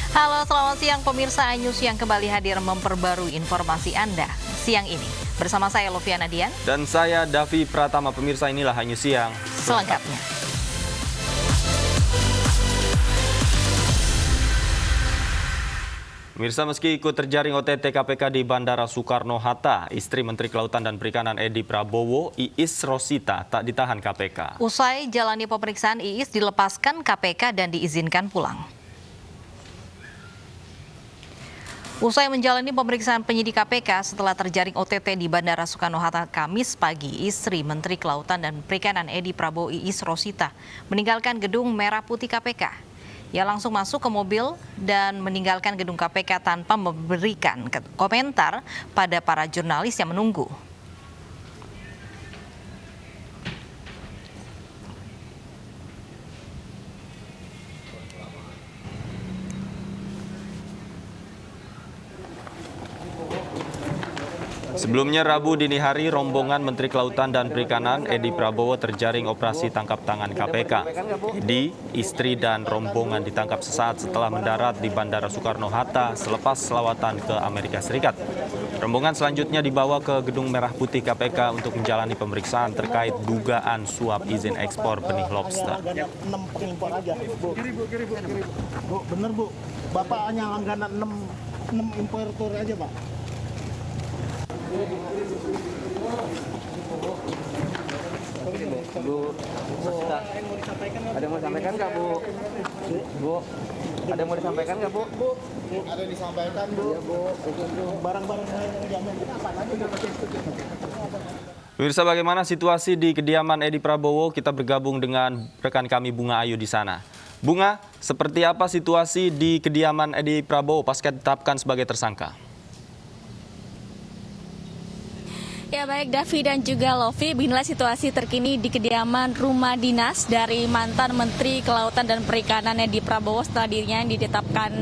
Halo, selamat siang pemirsa News yang kembali hadir memperbarui informasi Anda siang ini. Bersama saya Loviana Dian. Dan saya Davi Pratama. Pemirsa, inilah News siang selengkapnya. Pemirsa, meski ikut terjaring OTT KPK di Bandara Soekarno-Hatta, istri Menteri Kelautan dan Perikanan Edi Prabowo, Iis Rosita, tak ditahan KPK. Usai jalani pemeriksaan, Iis dilepaskan KPK dan diizinkan pulang. Usai menjalani pemeriksaan penyidik KPK setelah terjaring OTT di Bandara Soekarno-Hatta Kamis pagi, istri Menteri Kelautan dan Perikanan Edi Prabowo, Iis Rosita, meninggalkan gedung Merah Putih KPK. Ia langsung masuk ke mobil dan meninggalkan gedung KPK tanpa memberikan komentar pada para jurnalis yang menunggu. Sebelumnya Rabu dini hari, rombongan Menteri Kelautan dan Perikanan Edi Prabowo terjaring operasi tangkap tangan KPK. Edi, istri dan rombongan ditangkap sesaat setelah mendarat di Bandara Soekarno-Hatta selepas lawatan ke Amerika Serikat. Rombongan selanjutnya dibawa ke Gedung Merah Putih KPK untuk menjalani pemeriksaan terkait dugaan suap izin ekspor benih lobster. Ada 6 pengimpor aja, Bu. Bu, bener Bu. Bapak hanya langganan 6 importer aja, Pak. Bu, ada yang mau disampaikan nggak Bu? Bu, ada yang mau disampaikan nggak Bu? Bu, ada yang disampaikan Bu. Ya, Bu. Barang-barang yang diambil kita apa lagi? Pemirsa, bagaimana situasi di kediaman Edi Prabowo? Kita bergabung dengan rekan kami Bunga Ayu di sana. Bunga, seperti apa situasi di kediaman Edi Prabowo pasca ditetapkan sebagai tersangka? Ya baik Davi dan juga Lovi, beginilah situasi terkini di kediaman rumah dinas dari mantan Menteri Kelautan dan Perikanan Edi Prabowo setelah dirinya yang ditetapkan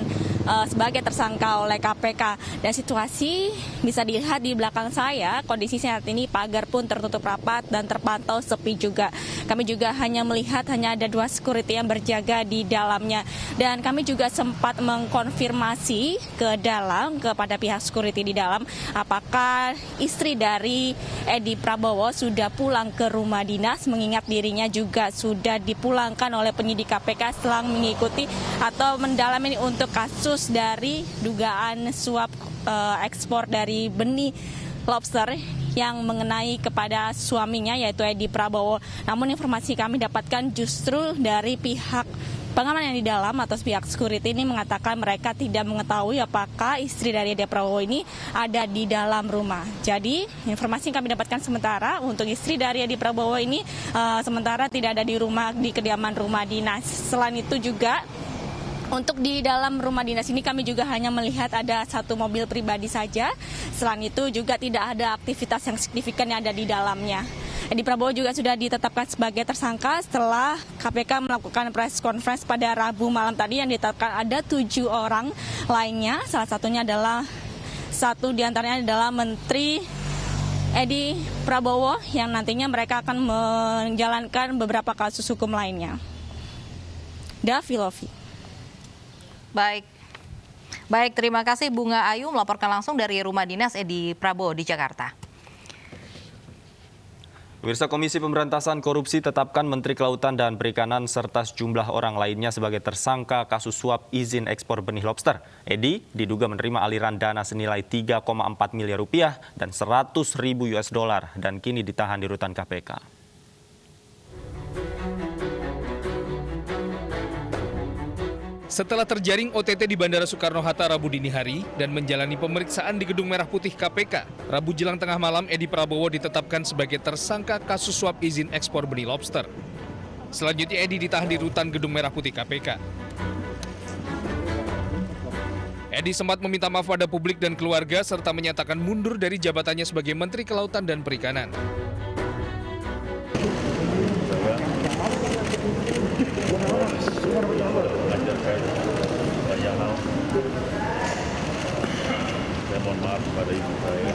sebagai tersangka oleh KPK. Dan situasi bisa dilihat di belakang saya, kondisi saat ini pagar pun tertutup rapat dan terpantau sepi juga. Kami juga hanya melihat hanya ada 2 security yang berjaga di dalamnya. Dan kami juga sempat mengkonfirmasi ke dalam kepada pihak security di dalam apakah istri dari Edi Prabowo sudah pulang ke rumah dinas, mengingat dirinya juga sudah dipulangkan oleh penyidik KPK setelah mengikuti atau mendalami untuk kasus dari dugaan suap ekspor dari benih lobster yang mengenai kepada suaminya yaitu Edi Prabowo. Namun informasi kami dapatkan justru dari pihak pengamanan yang di dalam atau pihak security ini mengatakan mereka tidak mengetahui apakah istri dari Edi Prabowo ini ada di dalam rumah. Jadi informasi yang kami dapatkan sementara untuk istri dari Edi Prabowo ini sementara tidak ada di rumah, di kediaman rumah dinas. Selain itu juga untuk di dalam rumah dinas ini kami juga hanya melihat ada 1 mobil pribadi saja. Selain itu juga tidak ada aktivitas yang signifikan yang ada di dalamnya. Edi Prabowo juga sudah ditetapkan sebagai tersangka setelah KPK melakukan press conference pada Rabu malam tadi yang ditetapkan ada 7 orang lainnya. Salah satunya adalah di antaranya adalah Menteri Edi Prabowo yang nantinya mereka akan menjalankan beberapa kasus hukum lainnya. Davi, Lovi. Baik, terima kasih Bunga Ayu melaporkan langsung dari rumah dinas Edi Prabowo di Jakarta. Pemirsa, Komisi Pemberantasan Korupsi tetapkan Menteri Kelautan dan Perikanan serta sejumlah orang lainnya sebagai tersangka kasus suap izin ekspor benih lobster. Edi diduga menerima aliran dana senilai 3,4 miliar rupiah dan 100.000 US dollar dan kini ditahan di rutan KPK. Setelah terjaring OTT di Bandara Soekarno-Hatta Rabu dini hari dan menjalani pemeriksaan di Gedung Merah Putih KPK, Rabu jelang tengah malam Edi Prabowo ditetapkan sebagai tersangka kasus suap izin ekspor benih lobster. Selanjutnya Edi ditahan di rutan Gedung Merah Putih KPK. Edi sempat meminta maaf pada publik dan keluarga serta menyatakan mundur dari jabatannya sebagai Menteri Kelautan dan Perikanan. Saya mohon maaf kepada ibu saya.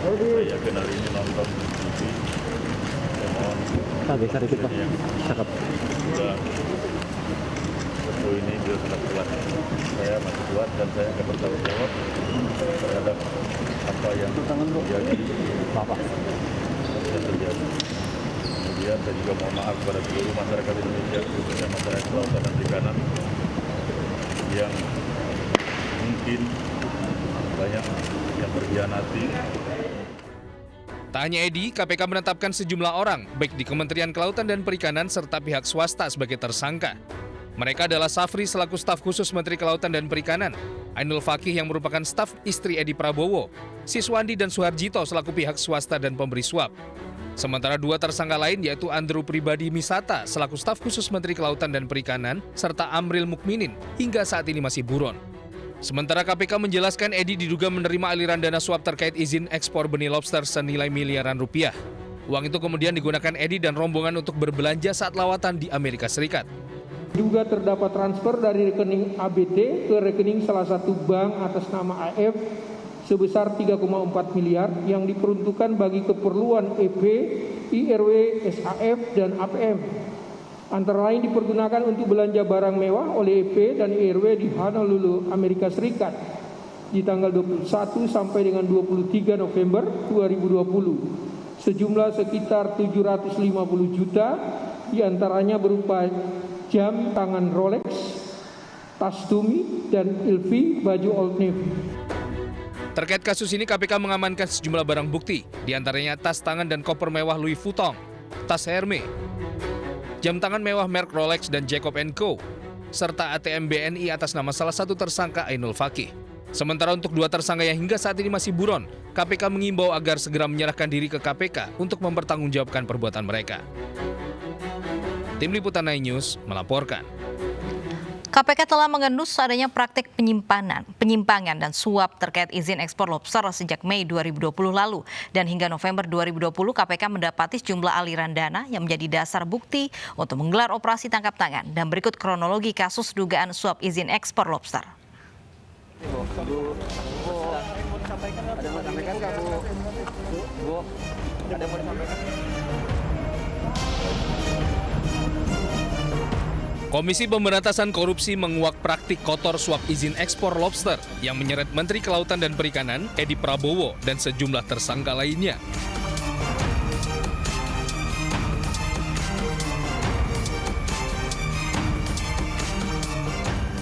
Saya kenal ini nonton di TV. Saya mohon. Bisa dikit Pak. Cakep. Sudah Eko ini beliau sangat kuat. Saya masih kuat dan saya akan bertanggung jawab terhadap apa yang terjadi. Kemudian saya juga mohon maaf kepada seluruh masyarakat Indonesia, khususnya masyarakat kelautan dan perikanan yang mungkin banyak yang berkhianati. Tak hanya Edi, KPK menetapkan sejumlah orang, baik di Kementerian Kelautan dan Perikanan serta pihak swasta sebagai tersangka. Mereka adalah Safri selaku staf khusus Menteri Kelautan dan Perikanan, Ainul Fakih yang merupakan staf istri Edi Prabowo, Siswandi dan Suharjito selaku pihak swasta dan pemberi suap. Sementara dua tersangka lain yaitu Andrew Pribadi Misata selaku staf khusus Menteri Kelautan dan Perikanan serta Amril Mukminin hingga saat ini masih buron. Sementara KPK menjelaskan Edi diduga menerima aliran dana suap terkait izin ekspor benih lobster senilai miliaran rupiah. Uang itu kemudian digunakan Edi dan rombongan untuk berbelanja saat lawatan di Amerika Serikat. Juga terdapat transfer dari rekening ABT ke rekening salah satu bank atas nama AF sebesar 3,4 miliar yang diperuntukkan bagi keperluan EP, IRW, SAF, dan APM. Antara lain dipergunakan untuk belanja barang mewah oleh EP dan IRW di Honolulu, Amerika Serikat di tanggal 21 sampai dengan 23 November 2020. Sejumlah sekitar 750 juta diantaranya berupa jam tangan Rolex, tas Tumi, dan Ilvi baju Old Navy. Terkait kasus ini, KPK mengamankan sejumlah barang bukti, diantaranya tas tangan dan koper mewah Louis Vuitton, tas Hermes, jam tangan mewah merek Rolex dan Jacob & Co., serta ATM BNI atas nama salah satu tersangka Ainul Fakih. Sementara untuk dua tersangka yang hingga saat ini masih buron, KPK mengimbau agar segera menyerahkan diri ke KPK untuk mempertanggungjawabkan perbuatan mereka. Tim Liputan 9 News melaporkan. KPK telah mengendus adanya praktik penyimpangan dan suap terkait izin ekspor lobster sejak Mei 2020 lalu. Dan hingga November 2020 KPK mendapati sejumlah aliran dana yang menjadi dasar bukti untuk menggelar operasi tangkap tangan. Dan berikut kronologi kasus dugaan suap izin ekspor lobster. Ada yang mau sampaikan nggak, Bu? Bu, ada yang mau disampaikan? Komisi Pemberantasan Korupsi menguak praktik kotor suap izin ekspor lobster yang menyeret Menteri Kelautan dan Perikanan Edi Prabowo dan sejumlah tersangka lainnya.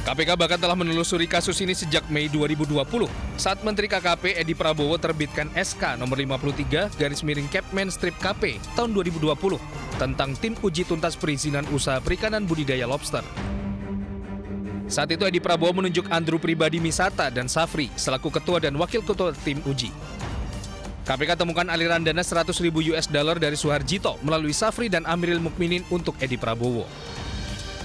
KPK bahkan telah menelusuri kasus ini sejak Mei 2020 saat Menteri KKP Edi Prabowo terbitkan SK nomor 53/Kepmen-KP tahun 2020 tentang tim uji tuntas perizinan usaha perikanan budidaya lobster. Saat itu Edi Prabowo menunjuk Andrew Pribadi Misata dan Safri selaku ketua dan wakil ketua tim uji. KPK temukan aliran dana $100.000 dari Suharjito melalui Safri dan Amril Mukminin untuk Edi Prabowo.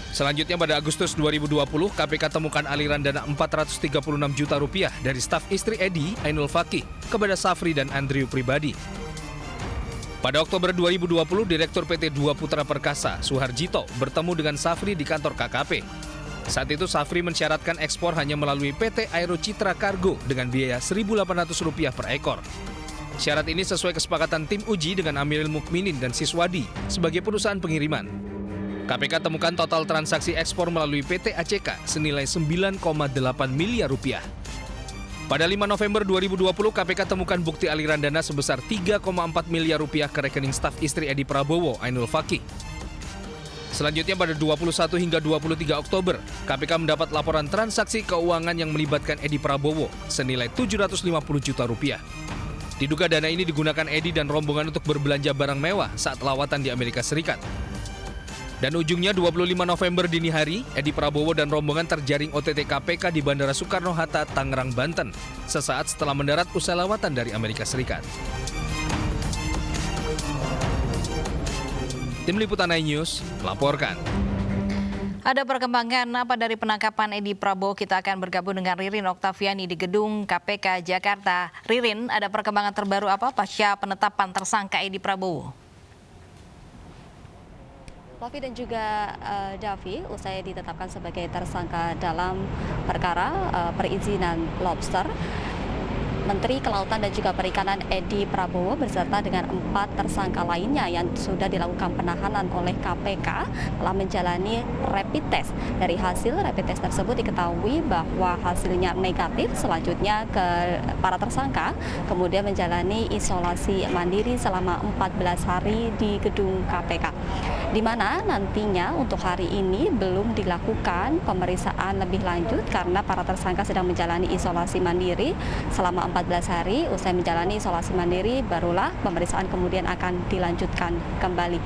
Selanjutnya pada Agustus 2020, KPK temukan aliran dana Rp436 juta dari staf istri Edi, Ainul Fakih, kepada Safri dan Andrew Pribadi. Pada Oktober 2020, Direktur PT Dua Putra Perkasa, Suharjito, bertemu dengan Safri di kantor KKP. Saat itu Safri mensyaratkan ekspor hanya melalui PT Aero Citra Cargo dengan biaya Rp1.800 per ekor. Syarat ini sesuai kesepakatan tim uji dengan Amril Mukminin dan Siswadi sebagai perusahaan pengiriman. KPK temukan total transaksi ekspor melalui PT ACK senilai Rp9,8 miliar. Pada 5 November 2020, KPK temukan bukti aliran dana sebesar Rp3,4 miliar ke rekening staf istri Edi Prabowo, Ainul Fakih. Selanjutnya pada 21 hingga 23 Oktober, KPK mendapat laporan transaksi keuangan yang melibatkan Edi Prabowo senilai Rp750 juta. Diduga dana ini digunakan Edi dan rombongan untuk berbelanja barang mewah saat lawatan di Amerika Serikat. Dan ujungnya 25 November dini hari, Edi Prabowo dan rombongan terjaring OTT KPK di Bandara Soekarno-Hatta, Tangerang, Banten, sesaat setelah mendarat usai lawatan dari Amerika Serikat. Tim Liputan 9 News melaporkan. Ada perkembangan apa dari penangkapan Edi Prabowo? Kita akan bergabung dengan Ririn Oktaviani di Gedung KPK Jakarta. Ririn, ada perkembangan terbaru apa pasca penetapan tersangka Edi Prabowo? Lofi dan juga Davi, usai ditetapkan sebagai tersangka dalam perkara perizinan lobster, Menteri Kelautan dan juga Perikanan Edi Prabowo beserta dengan 4 tersangka lainnya yang sudah dilakukan penahanan oleh KPK telah menjalani rapid test. Dari hasil rapid test tersebut diketahui bahwa hasilnya negatif. Selanjutnya para tersangka kemudian menjalani isolasi mandiri selama 14 hari di gedung KPK. Di mana nantinya untuk hari ini belum dilakukan pemeriksaan lebih lanjut karena para tersangka sedang menjalani isolasi mandiri selama 14 hari. Usai menjalani isolasi mandiri, barulah pemeriksaan kemudian akan dilanjutkan kembali.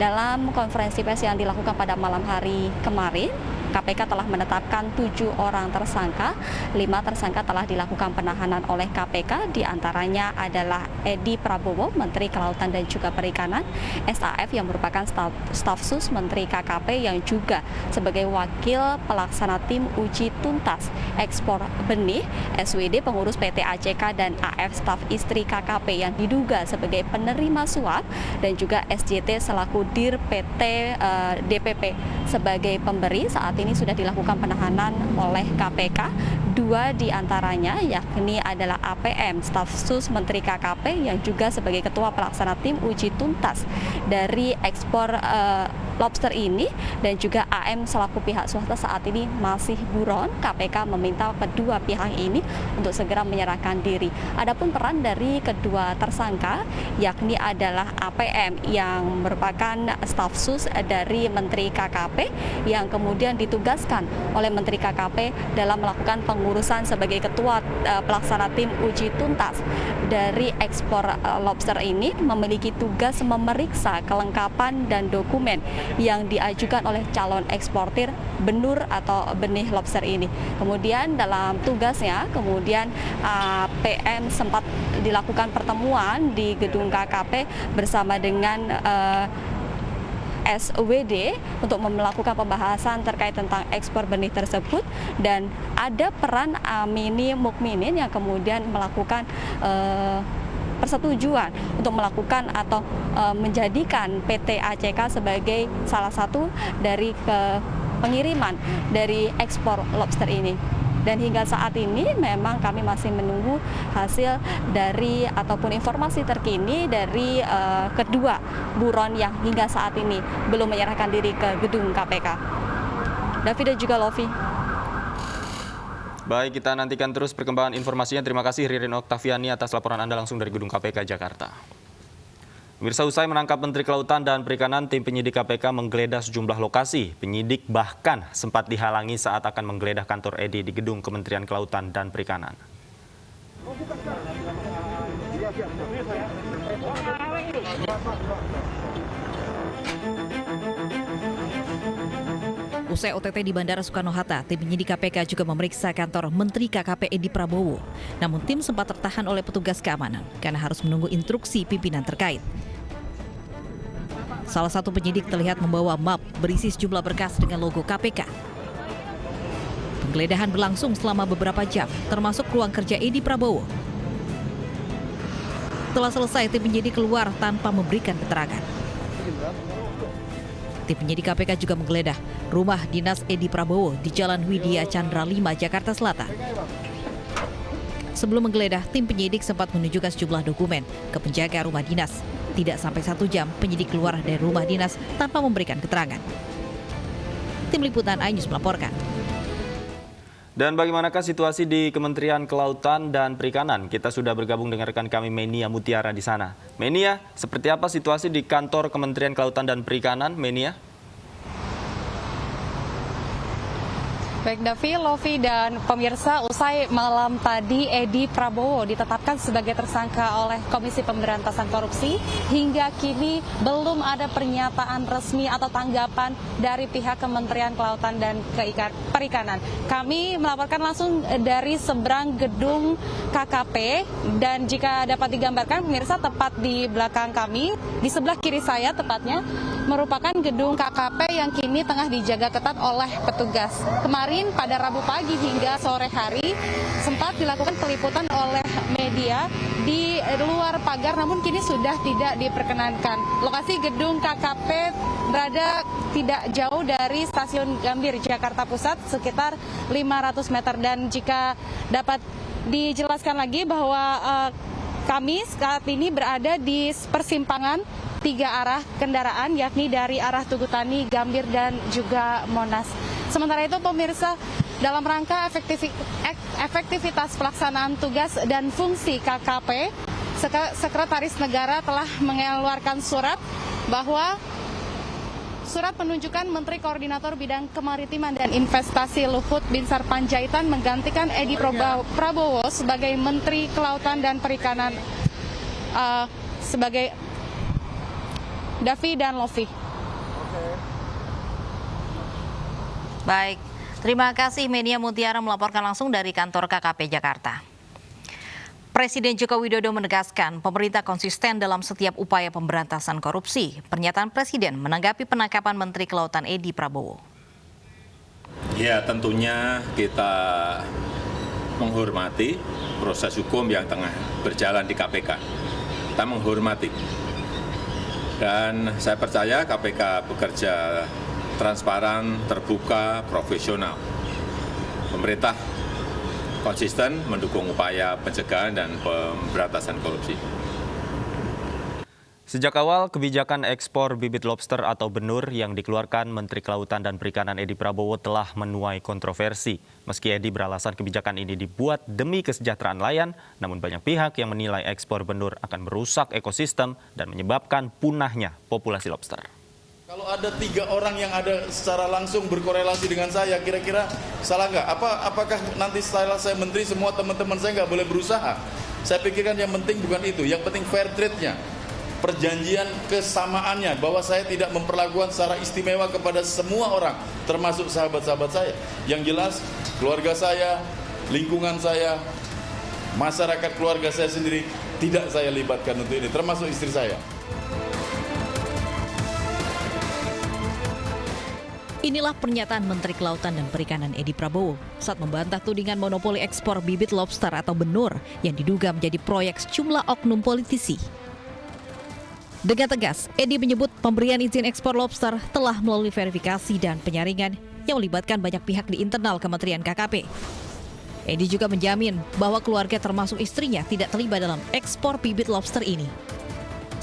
Dalam konferensi pers yang dilakukan pada malam hari kemarin, KPK telah menetapkan 7 orang tersangka. 5 tersangka telah dilakukan penahanan oleh KPK, diantaranya adalah Edi Prabowo, Menteri Kelautan dan juga Perikanan, SAF yang merupakan staf sus Menteri KKP yang juga sebagai wakil pelaksana tim uji tuntas ekspor benih, SWD pengurus PT ACK dan AF staf istri KKP yang diduga sebagai penerima suap, dan juga SJT selaku Dir PT DPP sebagai pemberi. Saat ini sudah dilakukan penahanan oleh KPK. 2 diantaranya yakni adalah APM, staf sus Menteri KKP yang juga sebagai ketua pelaksana tim uji tuntas dari ekspor lobster ini, dan juga AM selaku pihak swasta saat ini masih buron. KPK meminta kedua pihak ini untuk segera menyerahkan diri. Adapun peran dari kedua tersangka yakni adalah APM yang merupakan staf sus dari Menteri KKP yang kemudian ditugaskan oleh Menteri KKP dalam melakukan pengurusan sebagai ketua pelaksana tim uji tuntas dari ekspor lobster ini, memiliki tugas memeriksa kelengkapan dan dokumen yang diajukan oleh calon eksportir benur atau benih lobster ini. Kemudian dalam tugasnya, kemudian PM sempat dilakukan pertemuan di gedung KKP bersama dengan SWD untuk melakukan pembahasan terkait tentang ekspor benih tersebut, dan ada peran Amini Mukminin yang kemudian melakukan persetujuan untuk melakukan atau menjadikan PT ACK sebagai salah satu dari pengiriman dari ekspor lobster ini. Dan hingga saat ini memang kami masih menunggu hasil dari ataupun informasi terkini dari kedua buron yang hingga saat ini belum menyerahkan diri ke gedung KPK. David dan juga Lofi. Baik, kita nantikan terus perkembangan informasinya. Terima kasih Ririn Oktaviani atas laporan Anda langsung dari gedung KPK Jakarta. Pemirsa, usai menangkap Menteri Kelautan dan Perikanan, tim penyidik KPK menggeledah sejumlah lokasi. Penyidik bahkan sempat dihalangi saat akan menggeledah kantor Edi di gedung Kementerian Kelautan dan Perikanan. Usai OTT di Bandara Soekarno-Hatta, tim penyidik KPK juga memeriksa kantor Menteri KKP Edi Prabowo. Namun tim sempat tertahan oleh petugas keamanan karena harus menunggu instruksi pimpinan terkait. Salah satu penyidik terlihat membawa map berisi sejumlah berkas dengan logo KPK. Penggeledahan berlangsung selama beberapa jam, termasuk ruang kerja Edi Prabowo. Setelah selesai, tim penyidik keluar tanpa memberikan keterangan. Tim penyidik KPK juga menggeledah rumah dinas Edi Prabowo di Jalan Widya Chandra 5, Jakarta Selatan. Sebelum menggeledah, tim penyidik sempat menunjukkan sejumlah dokumen ke penjaga rumah dinas. Tidak sampai 1 jam, penyidik keluar dari rumah dinas tanpa memberikan keterangan. Tim Liputan iNews melaporkan. Dan bagaimanakah situasi di Kementerian Kelautan dan Perikanan? Kita sudah bergabung dengan rekan kami Menia Mutiara di sana. Menia, seperti apa situasi di kantor Kementerian Kelautan dan Perikanan, Menia? Baik Davi, Lofi, dan pemirsa, usai malam tadi Edi Prabowo ditetapkan sebagai tersangka oleh Komisi Pemberantasan Korupsi, hingga kini belum ada pernyataan resmi atau tanggapan dari pihak Kementerian Kelautan dan Perikanan. Kami melaporkan langsung dari seberang gedung KKP, dan jika dapat digambarkan pemirsa, tepat di belakang kami, di sebelah kiri saya tepatnya, merupakan gedung KKP yang kini tengah dijaga ketat oleh petugas. Kemarin pada Rabu pagi hingga sore hari sempat dilakukan peliputan oleh media di luar pagar, namun kini sudah tidak diperkenankan. Lokasi gedung KKP berada tidak jauh dari Stasiun Gambir, Jakarta Pusat, sekitar 500 meter. Dan jika dapat dijelaskan lagi bahwa kami saat ini berada di persimpangan 3 arah kendaraan, yakni dari arah Tugutani, Gambir, dan juga Monas. Sementara itu pemirsa, dalam rangka efektivitas pelaksanaan tugas dan fungsi KKP, Sekretaris Negara telah mengeluarkan surat bahwa surat penunjukan Menteri Koordinator Bidang Kemaritiman dan Investasi Luhut Binsar Panjaitan menggantikan Edi Prabowo sebagai Menteri Kelautan dan Perikanan sebagai Davi dan Lofi. Baik, terima kasih Media Mutiara melaporkan langsung dari kantor KKP Jakarta. Presiden Joko Widodo menegaskan pemerintah konsisten dalam setiap upaya pemberantasan korupsi. Pernyataan Presiden menanggapi penangkapan Menteri Kelautan Edi Prabowo. Ya, tentunya kita menghormati proses hukum yang tengah berjalan di KPK. Kita menghormati. Dan saya percaya KPK bekerja transparan, terbuka, profesional. Pemerintah konsisten mendukung upaya pencegahan dan pemberantasan korupsi. Sejak awal, kebijakan ekspor bibit lobster atau benur yang dikeluarkan Menteri Kelautan dan Perikanan Edi Prabowo telah menuai kontroversi. Meski Edi beralasan kebijakan ini dibuat demi kesejahteraan nelayan, namun banyak pihak yang menilai ekspor benur akan merusak ekosistem dan menyebabkan punahnya populasi lobster. Kalau ada 3 orang yang ada secara langsung berkorelasi dengan saya, kira-kira salah nggak? Apakah nanti setelah saya menteri semua teman-teman saya nggak boleh berusaha? Saya pikirkan yang penting bukan itu, yang penting fair trade-nya. Perjanjian kesamaannya, bahwa saya tidak memperlakukan secara istimewa kepada semua orang, termasuk sahabat-sahabat saya. Yang jelas, keluarga saya, lingkungan saya, masyarakat keluarga saya sendiri, tidak saya libatkan untuk ini, termasuk istri saya. Inilah pernyataan Menteri Kelautan dan Perikanan Edi Prabowo saat membantah tudingan monopoli ekspor bibit lobster atau benur yang diduga menjadi proyek sejumlah oknum politisi. Dengan tegas, Edi menyebut pemberian izin ekspor lobster telah melalui verifikasi dan penyaringan yang melibatkan banyak pihak di internal Kementerian KKP. Edi juga menjamin bahwa keluarga termasuk istrinya tidak terlibat dalam ekspor bibit lobster ini.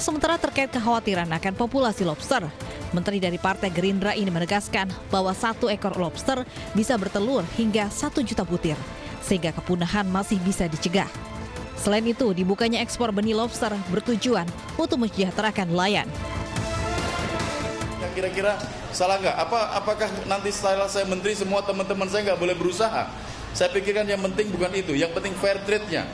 Sementara terkait kekhawatiran akan populasi lobster, Menteri dari Partai Gerindra ini menegaskan bahwa 1 ekor lobster bisa bertelur hingga 1 juta butir, sehingga kepunahan masih bisa dicegah. Selain itu, dibukanya ekspor benih lobster bertujuan untuk mensejahterakan nelayan. Kira-kira salah nggak? Apakah nanti setelah saya menteri semua teman-teman saya nggak boleh berusaha? Saya pikirkan yang penting bukan itu, yang penting fair trade-nya.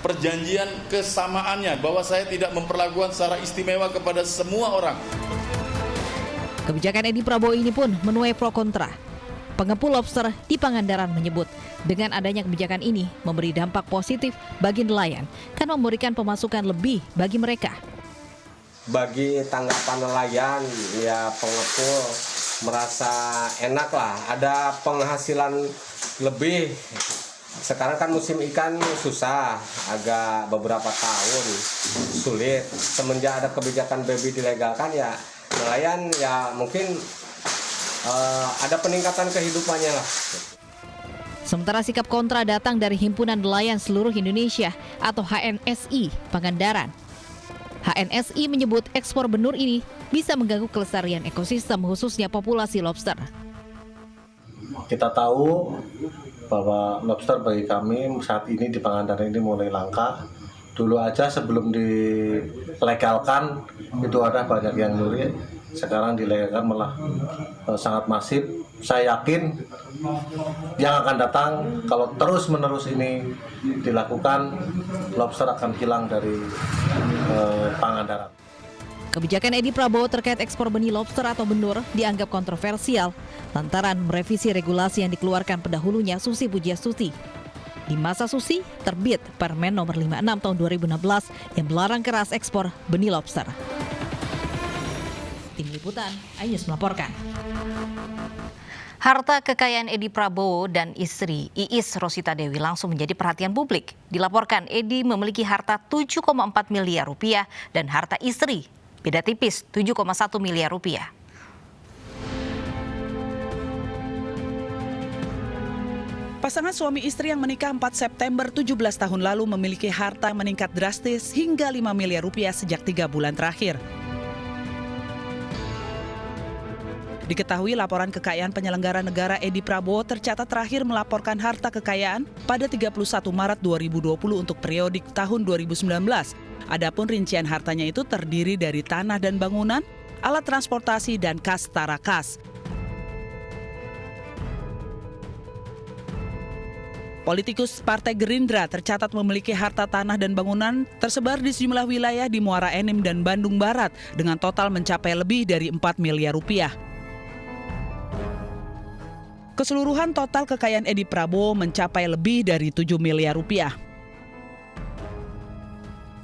Perjanjian kesamaannya, bahwa saya tidak memperlakukan secara istimewa kepada semua orang. Kebijakan Edi Prabowo ini pun menuai pro kontra. Pengepul lobster di Pangandaran menyebut dengan adanya kebijakan ini memberi dampak positif bagi nelayan karena memberikan pemasukan lebih bagi mereka. Bagi tanggapan nelayan, ya pengepul merasa enak lah, ada penghasilan lebih. Sekarang kan musim ikan susah, agak beberapa tahun sulit. Semenjak ada kebijakan baby dilegalkan, ya nelayan ya mungkin ada peningkatan kehidupannya lah. Sementara sikap kontra datang dari Himpunan Nelayan Seluruh Indonesia atau HNSI Pangandaran. HNSI menyebut ekspor benur ini bisa mengganggu kelestarian ekosistem khususnya populasi lobster. Kita tahu bahwa lobster bagi kami saat ini di Pangandaran ini mulai langka. Dulu aja sebelum dilegalkan itu ada banyak yang nyuri. Sekarang dilegalkan malah sangat masif. Saya yakin yang akan datang kalau terus-menerus ini dilakukan, lobster akan hilang dari Pangandaran. Kebijakan Edi Prabowo terkait ekspor benih lobster atau benur dianggap kontroversial lantaran merevisi regulasi yang dikeluarkan pendahulunya Susi Pujiastuti. Di masa Susi, terbit Permen nomor 56 tahun 2016 yang melarang keras ekspor benih lobster. Tim Liputan, iNews melaporkan. Harta kekayaan Edi Prabowo dan istri Iis Rosita Dewi langsung menjadi perhatian publik. Dilaporkan Edi memiliki harta 7,4 miliar rupiah dan harta istri beda tipis 7,1 miliar rupiah. Pasangan suami istri yang menikah 4 September 17 tahun lalu memiliki harta meningkat drastis hingga 5 miliar rupiah sejak 3 bulan terakhir. Diketahui laporan kekayaan penyelenggara negara Edi Prabowo tercatat terakhir melaporkan harta kekayaan pada 31 Maret 2020 untuk periodik tahun 2019. Adapun rincian hartanya itu terdiri dari tanah dan bangunan, alat transportasi, dan kas tarakas. Politikus Partai Gerindra tercatat memiliki harta tanah dan bangunan tersebar di sejumlah wilayah di Muara Enim dan Bandung Barat dengan total mencapai lebih dari 4 miliar rupiah. Keseluruhan total kekayaan Edi Prabowo mencapai lebih dari 7 miliar rupiah.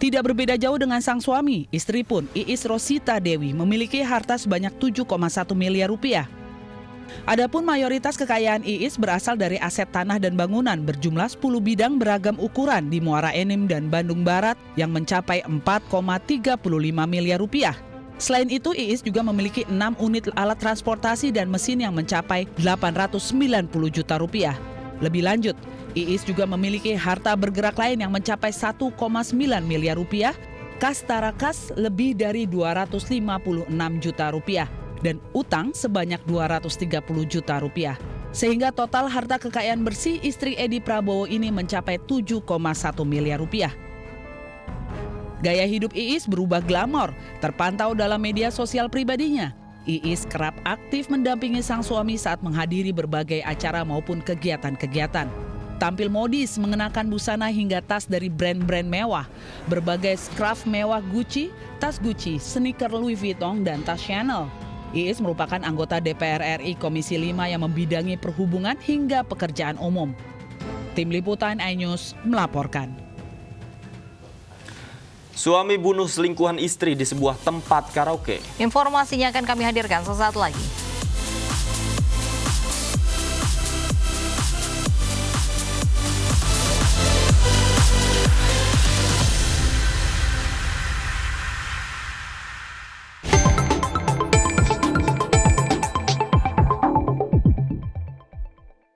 Tidak berbeda jauh dengan sang suami, istri pun, Iis Rosita Dewi, memiliki harta sebanyak 7,1 miliar rupiah. Adapun mayoritas kekayaan Iis berasal dari aset tanah dan bangunan berjumlah 10 bidang beragam ukuran di Muara Enim dan Bandung Barat yang mencapai 4,35 miliar rupiah. Selain itu, Iis juga memiliki 6 unit alat transportasi dan mesin yang mencapai 890 juta rupiah. Lebih lanjut, Iis juga memiliki harta bergerak lain yang mencapai 1,9 miliar rupiah, kas tarakas lebih dari 256 juta rupiah, dan utang sebanyak 230 juta rupiah. Sehingga total harta kekayaan bersih istri Edi Prabowo ini mencapai 7,1 miliar rupiah. Gaya hidup Iis berubah glamor, terpantau dalam media sosial pribadinya. Iis kerap aktif mendampingi sang suami saat menghadiri berbagai acara maupun kegiatan-kegiatan. Tampil modis mengenakan busana hingga tas dari brand-brand mewah, berbagai scarf mewah Gucci, tas Gucci, sneaker Louis Vuitton, dan tas Chanel. Iis merupakan anggota DPR RI Komisi 5 yang membidangi perhubungan hingga pekerjaan umum. Tim Liputan iNews melaporkan. Suami bunuh selingkuhan istri di sebuah tempat karaoke. Informasinya akan kami hadirkan sesaat lagi.